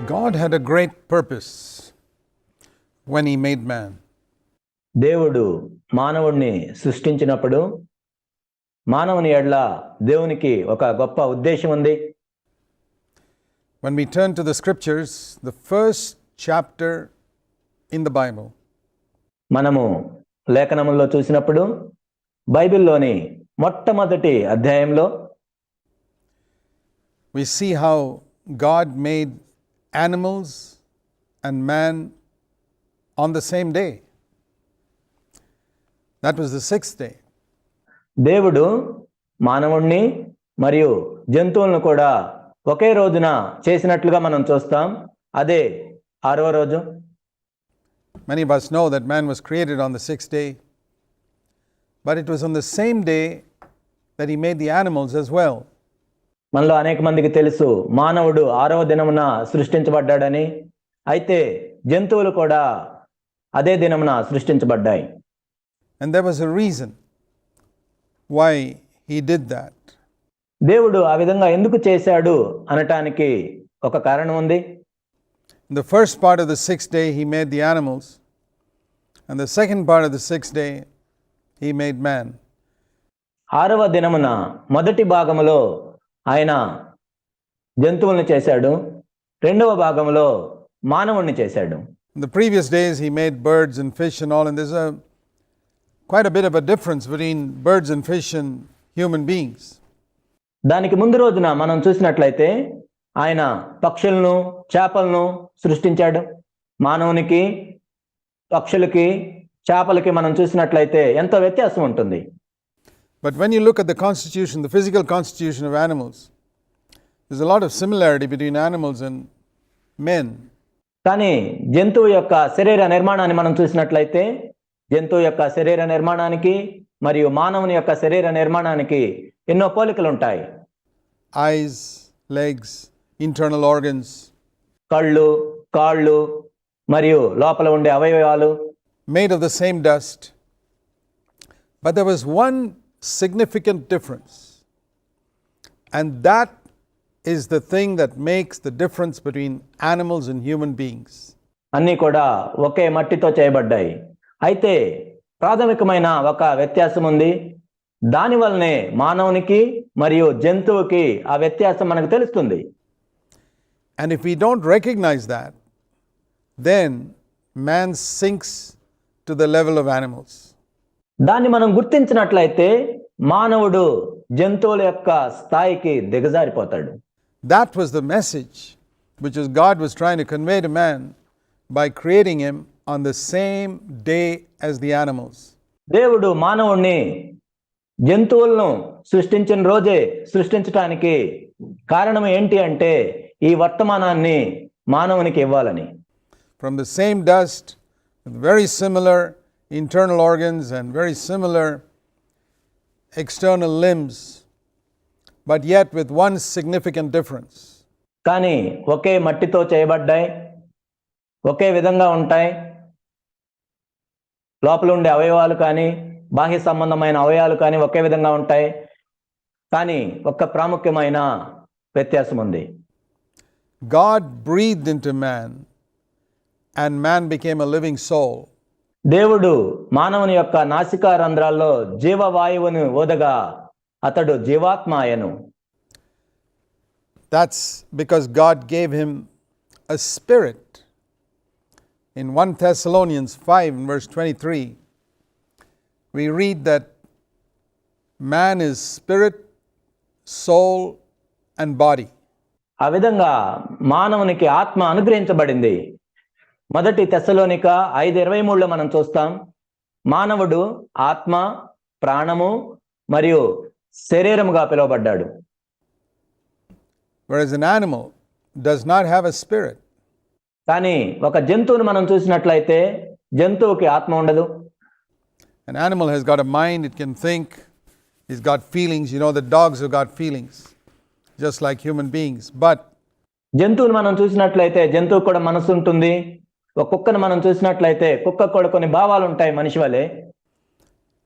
God had a great purpose when he made man. దేవుడు మానవుణ్ణి సృష్టించినప్పుడు మానవుని ఎడల దేవునికి ఒక గొప్ప ఉద్దేశం ఉంది. When we turn to the scriptures, the first chapter in the Bible, మనము లేఖనముల్లో చూసినప్పుడు బైబిల్లోని మొట్టమొదటి అధ్యాయంలో we see how God made animals and man on the same day. That was the sixth day. దేవుడు మానవుణ్ణి మరియు జంతువులను కూడా ఒకే రోజున చేసినట్లుగా మనం చూస్తాం. అదే 6వ రోజు. Many of us know that man was created on the sixth day, but it was on the same day that he made the animals as well. మనలో అనేక మందికి తెలుసు మానవుడు 6వ దినమున సృష్టించబడ్డాడని. అయితే జంతువులు కూడా అదే దినమున సృష్టించబడ్డాయి. And there was a reason why he did that. దేవుడు ఆ విధంగా ఎందుకు చేశాడు అనటానికి ఒక కారణం ఉంది. In the first part of the sixth day he made the animals, and the second part of the sixth day he made man. 6వ దినమున మొదటి భాగములో ఆయన జంతువులను చేశాడు, 2వ భాగంలో మానవుణ్ణి చేశాడు. In the previous days he made birds and fish and all, and there's quite a bit of a difference between birds and fish and human beings. దానికి ముందు రోజున మనం చూసినట్లయితే ఆయన పక్షులను చేపలను సృష్టించాడు. మానవునికి పక్షులకి చేపలకి మనం చూసినట్లయితే ఎంతో వ్యత్యాసం ఉంటుంది. But when you look at the constitution, the physical constitution of animals, there's a lot of similarity between animals and men. కానీ జంతువు యొక్క శరీర నిర్మాణాన్ని మనం చూసినట్లయితే జంతువు యొక్క శరీర నిర్మాణానికి మరియు మానవుని యొక్క శరీర నిర్మాణానికి ఎన్నో పోలికలు ఉంటాయి. Eyes, legs, internal organs, కళ్ళు, కాళ్ళు మరియు లోపల ఉండే అవయవాలు made of the same dust. But there was one significant difference, and that is the thing that makes the difference between animals and human beings. అన్నీ కూడా ఒకే మట్టితో చేయబడ్డాయి. అయితే ప్రాథమికమైన ఒక వ్యత్యాసం ఉంది. దానివల్లనే మానవునికి మరియు జంతువుకి ఆ వ్యత్యాసం మనకు తెలుస్తుంది. And if we don't recognize that, then man sinks to the level of animals. దాన్ని మనం గుర్తించినట్లయితే మానవుడు జంతువుల యొక్క స్థాయికి దిగజారిపోతాడు. That was the message which God was trying to convey to man by creating him on the same day as the animals. దేవుడు మానవుణ్ణి జంతువులను సృష్టించిన రోజే సృష్టించడానికి కారణం ఏంటి అంటే ఈ వర్తమానాన్ని మానవునికి ఇవ్వాలని. From the same dust, with very similar internal organs and very similar external limbs, but yet with one significant difference. కానీ ఒకే మట్టితో చేయబడ్డాయి, ఒకే విధంగా ఉంటాయి. లోపల ఉండే అవయవాలు కానీ బాహ్య సంబంధమైన అవయవాలు కానీ ఒకే విధంగా ఉంటాయి. కానీ ఒక ప్రాముఖ్యమైన వ్యత్యాసం ఉంది. God breathed into man and man became a living soul. దేవుడు మానవుని యొక్క నాసికా రంధ్రాల్లో జీవవాయువును ఊదగా అతడు జీవాత్మ అయను. That's because God gave him a spirit. In 1 Thessalonians 5 and verse 23, we read that man is spirit, soul and body. ఆ విధంగా మానవునికి ఆత్మ అనుగ్రహించబడింది. మొదటి తెస్సలోనిక 5:23లో మనం చూస్తాం మానవుడు ఆత్మ, ప్రాణము మరియు శరీరముగా పిలువబడ్డాడు. Whereas an animal does not have a spirit. కానీ ఒక జంతువును మనం చూసినట్లయితే జంతువుకి ఆత్మ ఉండదు. An animal has got a mind, it can think, it's got feelings. You know that dogs have got feelings, just like human beings. But జంతువును మనం చూసినట్లయితే జంతువు కూడా మనసు ఉంటుంది. ఒక కుక్కను మనం చూసినట్లయితే కుక్క కూడా కొన్ని భావాలు ఉంటాయి మనిషి వలె.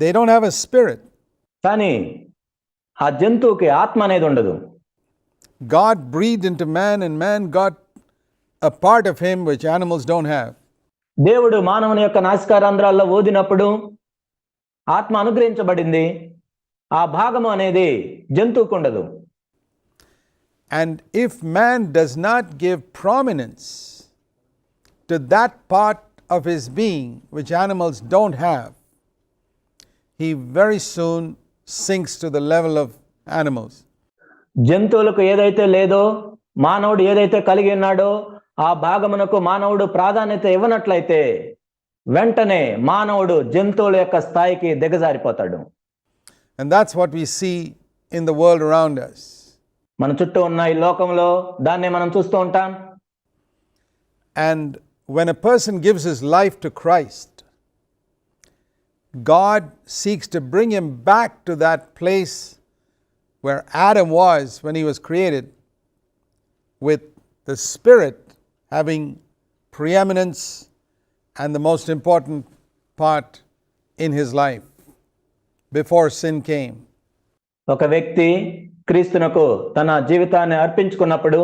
they don't have a spirit. కానీ ఆ జంతువుకి ఆత్మ అనేది ఉండదు. God breathed into man and man got a part of him which animals don't have. దేవుడు మానవుని యొక్క నాసికారంధ్రాల్లో ఊదినప్పుడు ఆత్మ అనుగ్రహించబడింది. ఆ భాగము అనేది జంతువుకు ఉండదు. And if man does not give prominence to that part of his being which animals don't have, he very soon sinks to the level of animals. జంతువులకు ఏదైతే లేదో మానవుడు ఏదైతే కలిగి ఉన్నాడో ఆ భాగమునకు మానవుడు ప్రాధాన్యత ఇవ్వనట్లయితే వెంటనే మానవుడు జంతువుల యొక్క స్థాయికి దిగజారిపోతాడు. And that's what we see in the world around us. మన చుట్టూ ఉన్న ఈ లోకంలో దాన్నే మనం చూస్తూ ఉంటాం. And when a person gives his life to Christ, God seeks to bring him back to that place where Adam was when he was created, with the Spirit having preeminence and the most important part in his life before sin came. ఒక వ్యక్తి క్రీస్తునకు తన జీవితాన్ని అర్పించుకున్నప్పుడు,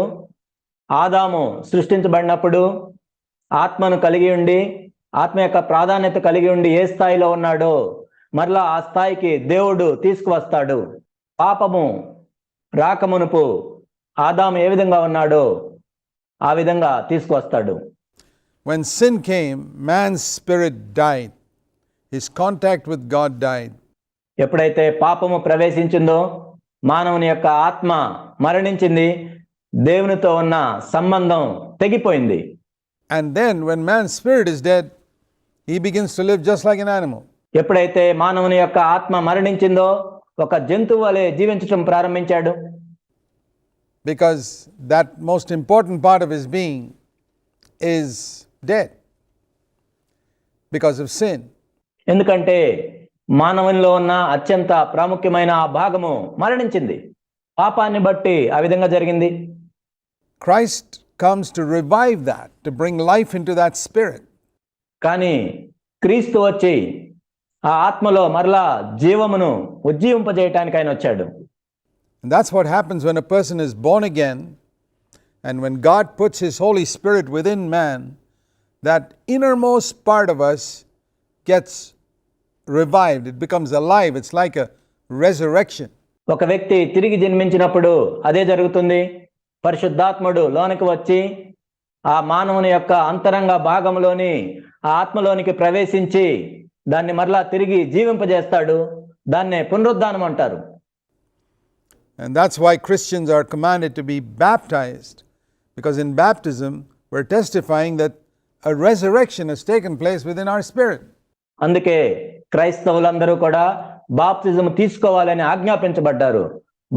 ఆదాము సృష్టించబడినప్పుడు ఆత్మను కలిగి ఉండి ఆత్మ యొక్క ప్రాధాన్యత కలిగి ఉండి ఏ స్థాయిలో ఉన్నాడో మరలా ఆ స్థాయికి దేవుడు తీసుకువస్తాడు. పాపము రాకమునుపు ఆదాము ఏ విధంగా ఉన్నాడో ఆ విధంగా తీసుకువస్తాడు. When sin came, man's spirit died. His contact with God died. ఎప్పుడైతే పాపము ప్రవేశించిందో మానవుని యొక్క ఆత్మ మరణించింది. దేవునితో ఉన్న సంబంధం తెగిపోయింది. And then when man's spirit is dead, he begins to live just like an animal. ఎప్పుడైతే మానవుని యొక్క ఆత్మ మరణించిందో ఒక జంతువు వలె జీవించటం ప్రారంభించాడు. Because that most important part of his being is dead because of sin. ఎందుకంటే మానవునిలో ఉన్న అత్యంత ప్రాముఖ్యమైన ఆ భాగము మరణించింది. పాపాన్ని బట్టి ఆ విధంగా జరిగింది. Christ comes to revive that, to bring life into that spirit. కానీ క్రీస్తు వచ్చి ఆ ఆత్మలో మరలా జీవమును ఉజ్జీవింపజేయటానికి ఆయన వచ్చాడు. And that's what happens when a person is born again, and when God puts his Holy Spirit within man, that innermost part of us gets revived. It becomes alive. It's like a resurrection. ఒక వ్యక్తి తిరిగి జన్మించినప్పుడు అదే జరుగుతుంది. పరిశుద్ధాత్ముడు లోనికి వచ్చి ఆ మానవుని యొక్క అంతరంగ భాగంలోని ఆ ఆత్మలోనికి ప్రవేశించి దాన్ని మరలా తిరిగి జీవింపజేస్తాడు. దాన్నే పునరుద్ధానం అంటారు. And that's why Christians are commanded to be baptized, because in baptism we're testifying that a resurrection has taken place within our spirit. అందుకే క్రైస్తవులందరూ కూడా బాప్తిజం తీసుకోవాలని ఆజ్ఞాపించబడ్డారు.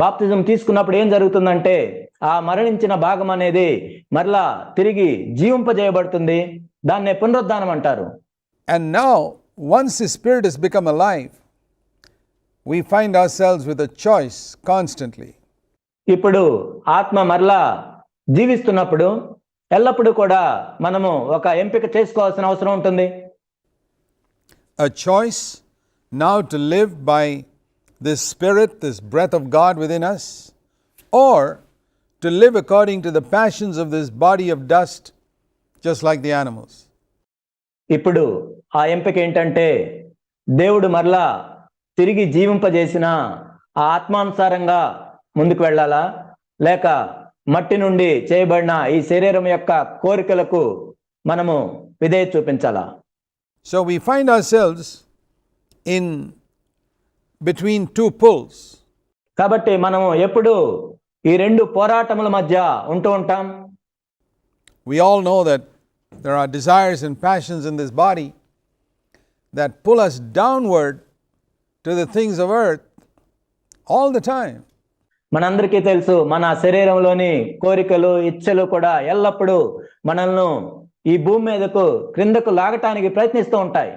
బాప్తిజం తీసుకున్నప్పుడు ఏం జరుగుతుందంటే ఆ మరణించిన భాగం అనేది మరలా తిరిగి జీవింపజేయబడుతుంది. దాన్నే పునరుద్ధానం అంటారు. And now, once the spirit has become alive, we find ourselves with a choice constantly. ఇప్పుడు ఆత్మ మరలా జీవిస్తున్నప్పుడు ఎల్లప్పుడూ కూడా మనము ఒక ఎంపిక చేసుకోవాల్సిన అవసరం ఉంటుంది. A choice now to live by this spirit, this breath of God within us, or to live according to the passions of this body of dust, just like the animals. ఇప్పుడు ఆ ఎంపిక ఏంటంటే దేవుడు మరలా తిరిగి జీవింపజేసిన ఆ ఆత్మానుసారంగా ముందుకు వెళ్ళాలా, లేక మట్టి నుండి చేయబడిన ఈ శరీరం యొక్క కోరికలకు మనము విధేయత చూపించాలా? So we find ourselves in between two pulls. కాబట్టి మనము ఎప్పుడు ఈ రెండు పోరాటముల మధ్య ఉంటూ ఉంటాం. We all know that there are desires and passions in this body that pull us downward to the things of earth all the time. మనందరికీ తెలుసు, మన శరీరంలోని కోరికలు ఇచ్చలు కూడా ఎల్లప్పుడూ మనల్ని ఈ భూమి మీదకు క్రిందకు లాగటానికి ప్రయత్నిస్తూ ఉంటాయి.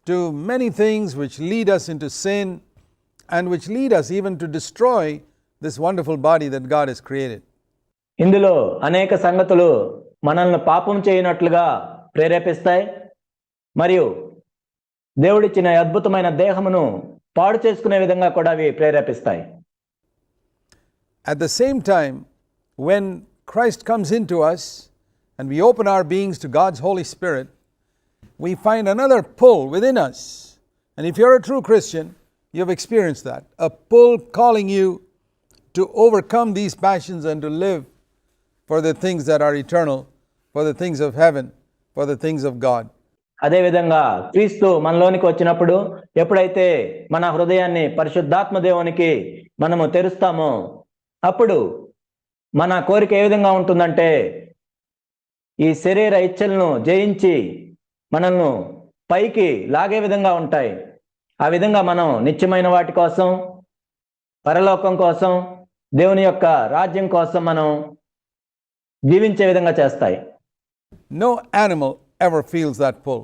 To many things which lead us into sin and which lead us even to destroy this wonderful body that God has created. ఇందులో అనేక సంగతులు మనల్ని పాపం చేయనట్లుగా ప్రేరేపిస్తాయి మరియు దేవుడిచ్చిన అద్భుతమైన దేహమును పాడు చేసుకునే విధంగా కూడా అవి ప్రేరేపిస్తాయి. At the same time, when Christ comes into us and we open our beings to God's Holy Spirit, we find another pull within us. And if you're a true Christian, you have experienced that. A pull calling you to overcome these passions and to live for the things that are eternal, for the things of heaven, for the things of God. అదేవిధంగా క్రీస్తు మనలోనికి వచ్చినప్పుడు ఎప్పుడైతే మన హృదయాన్ని పరిశుద్ధాత్మ దేవునికి మనము తెరుస్తామో అప్పుడు మన కోరిక ఏ విధంగా ఉంటుందంటే ఈ శరీర ఇచ్చలను జయించి మనల్ని పైకి లాగే విధంగా ఉంటాయి. ఆ విధంగా మనం నిత్యమైన వాటి కోసం, పరలోకం కోసం, దేవుని యొక్క రాజ్యం కోసం మనం జీవించే విధంగా చేస్తాయి. No animal ever feels that pull.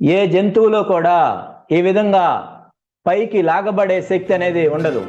ఏ జంతువులో కూడా ఈ విధంగా పైకి లాగబడే శక్తి అనేది ఉండదు.